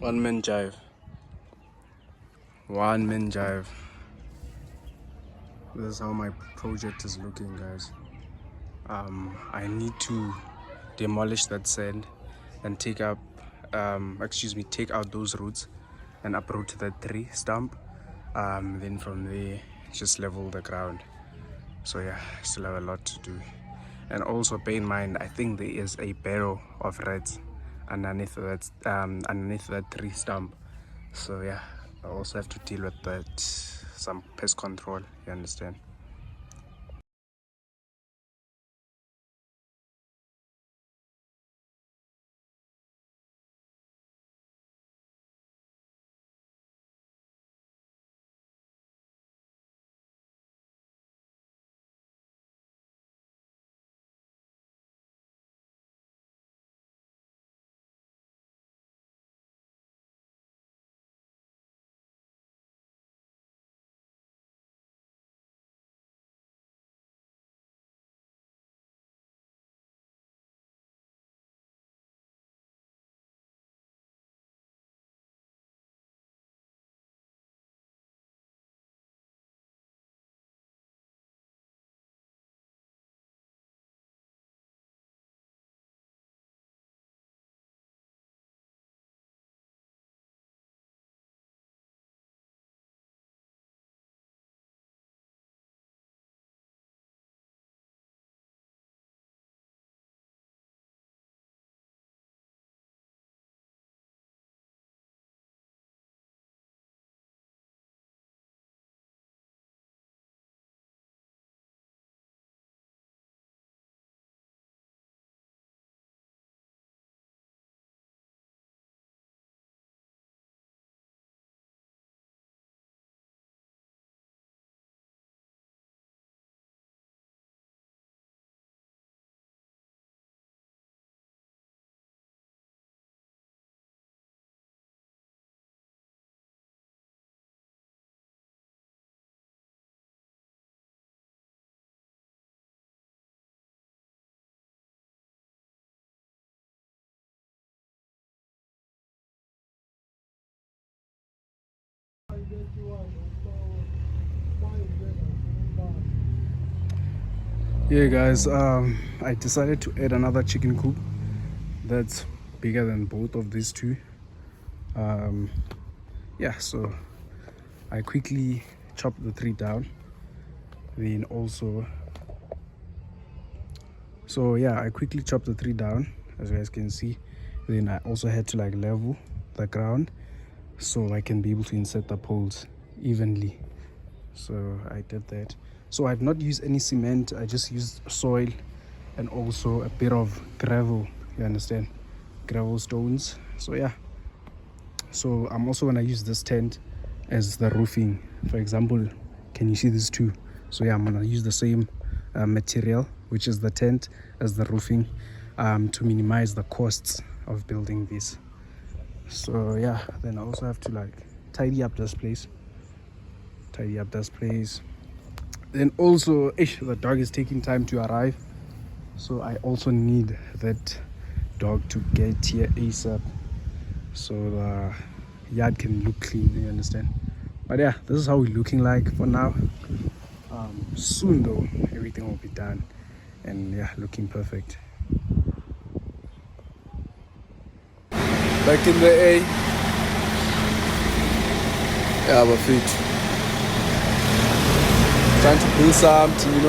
One man jive. One man jive. This is how my project is looking, guys. I need to demolish that sand and take out those roots and uproot that tree stump. Then from there, just level the ground. So yeah, still have a lot to do. And also bear in mind, I think there is a barrel of rats underneath that tree stump. So yeah, I also have to deal with that, some pest control, you understand. Yeah guys, I decided to add another chicken coop that's bigger than both of these two. Yeah, so I quickly chopped the tree down. Then also, so yeah, I quickly chopped the tree down, as you guys can see. Then I also had to like level the ground so I can be able to insert the poles evenly. So I did that. So I did not use any cement, I just used soil and also a bit of gravel, you understand, gravel stones. So yeah, so I'm also gonna use this tent as the roofing. For example, can you see these two? So yeah, I'm gonna use the same material, which is the tent, as the roofing, to minimize the costs of building this. So yeah, then I also have to like tidy up this place, then also the dog is taking time to arrive, so I also need that dog to get here ASAP so the yard can look clean, you understand. But yeah, this is how we're looking like for now. Soon though, everything will be done and yeah, looking perfect. Back in the A. Yeah, but fit. Trying to build something,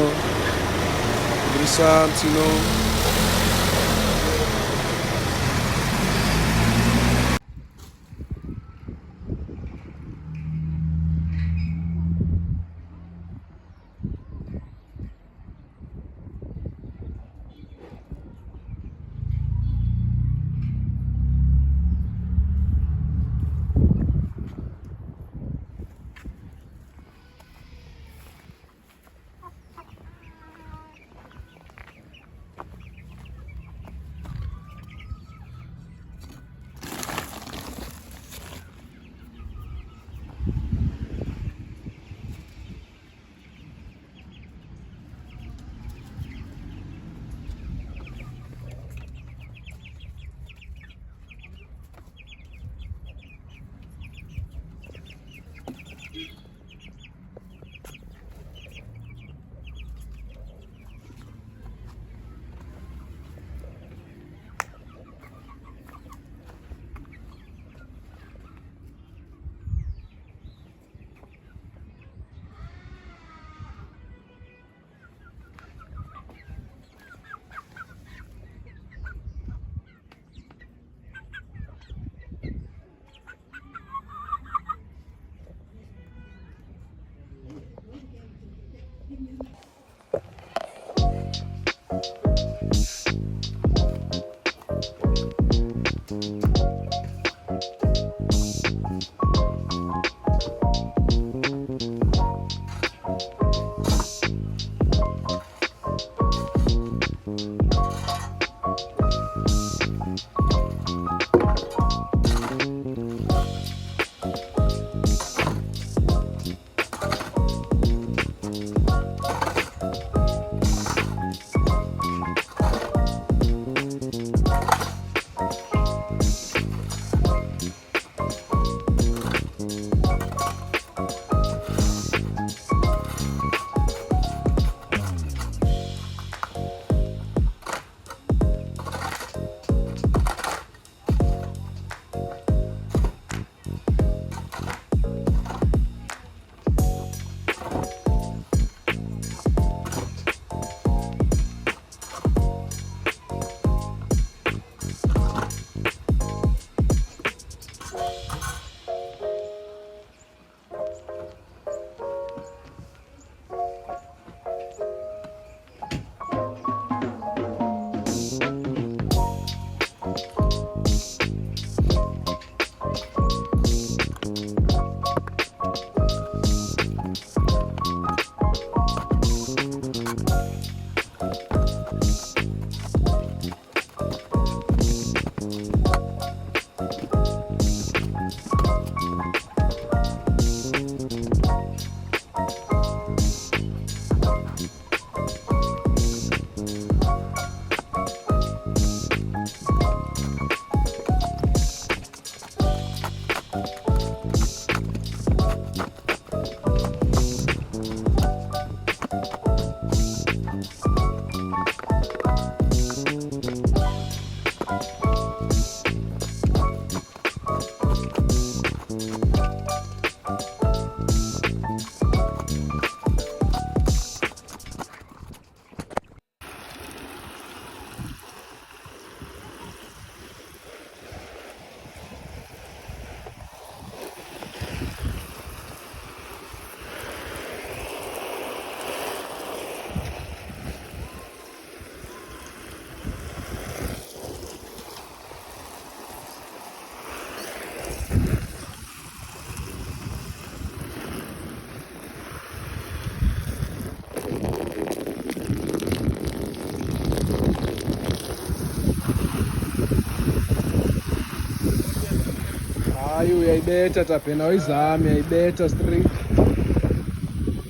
uyayibetha taphena awuyizami uyayibetha straight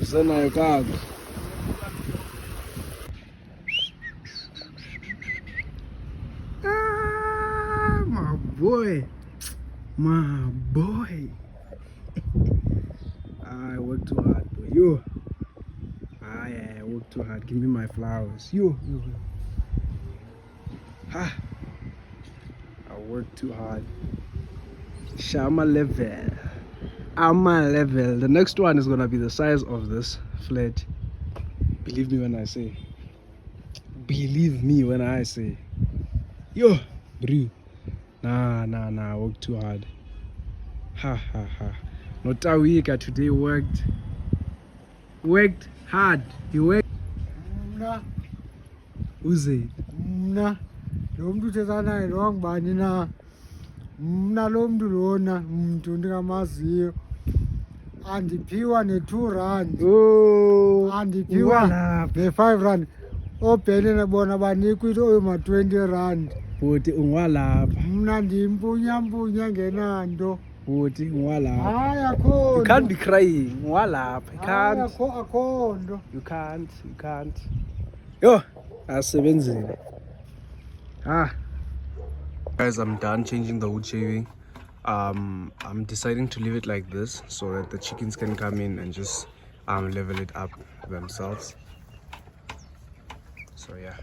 usenayo kakuhle. My boy, my boy. I work too hard, boy. Yo, I work too hard. Give me my flowers. Yo. Ha. I work too hard. Shama level. I'm a level. The next one is gonna be the size of this flat. Believe me when I say. Believe me when I say. Yo, bro. Nah. I work too hard. Ha. Not a week. Today worked hard. You worked. Mna Who's it? mna lo mntu uthetha naye lo ngubani na? Mna lo mntu lona mntu ndingamaziyo. Andiphiwa ne-R2, Oh, andiphiwa ne-R5. Oobhele bona banikwa into oyoma-R20. Bhuti ungwalapha. Mna ndimpunyampunya ngenanto. Bhuti ungwalapha. Hayi akho You nto. can't be crying. Ungwalapha. You Hayi, can't. akho nto. You can't. Yo, asebenzile. Guys, I'm done changing the wood shaving. I'm deciding to leave it like this so that the chickens can come in and just level it up themselves. So yeah.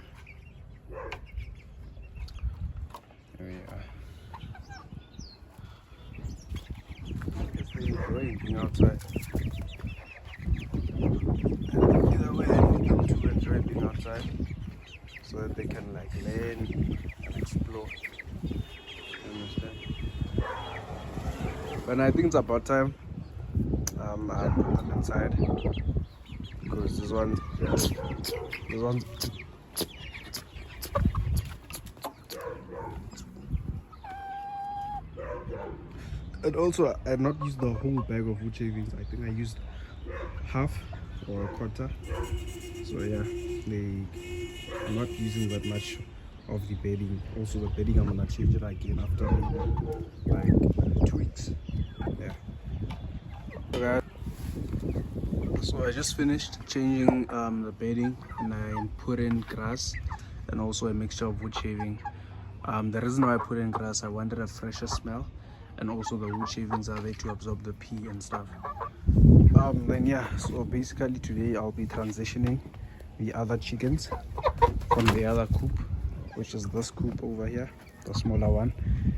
Here we are. Guess they enjoy being outside. Either way, I need them to enjoy being outside so that they can like learn and explore. You understand? But I think it's about time I put them inside because this one's and also I had not used the whole bag of wood shavings. I think I used half or a quarter. So yeah, I'm not using that much of the bedding. Also the bedding I'm gonna change it again after like 2 weeks. Yeah. Okay. So I just finished changing the bedding and I put in grass and also a mixture of wood shaving. The reason why I put in grass, I wanted a fresher smell, and also the wood shavings are there to absorb the pee and stuff. Then yeah, so basically today I'll be transitioning the other chickens from the other coop, which is this coop over here, the smaller one,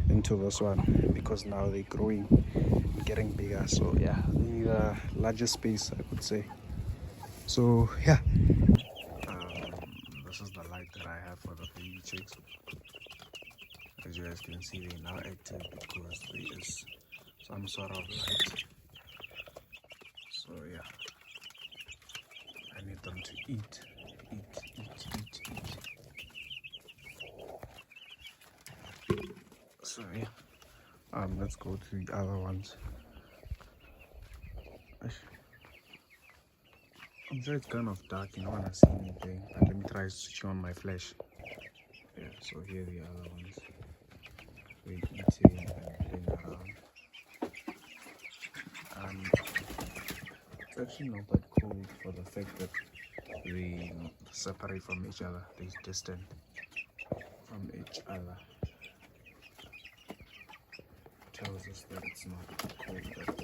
into this one, because now they're growing, getting bigger. So yeah, they need a larger space, I could say. So yeah, this is the light that I have for the baby chicks. As you guys can see, they're now active because there is some sort of light. So yeah, I need them to eat. So yeah, let's go to the other ones. I'm sure it's kind of dark, you don't want to see anything, but let me try switching on my flash. Yeah, so here are the other ones. We're eating and playing around. And it's actually not that cold for the fact that they separate from each other, they're distant from each other. Tells us that it's not cold at all.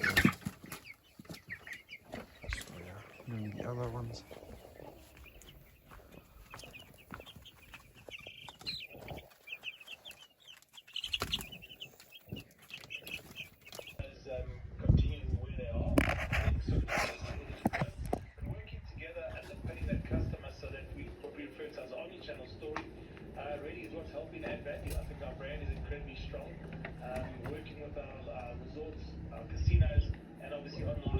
So yeah, and the other ones. Continuing where they are, working together and putting that customer so that what we refer to as omni-channel story really is what's helping add value. I think our brand is incredibly strong. Working with our resorts, our casinos, and obviously online.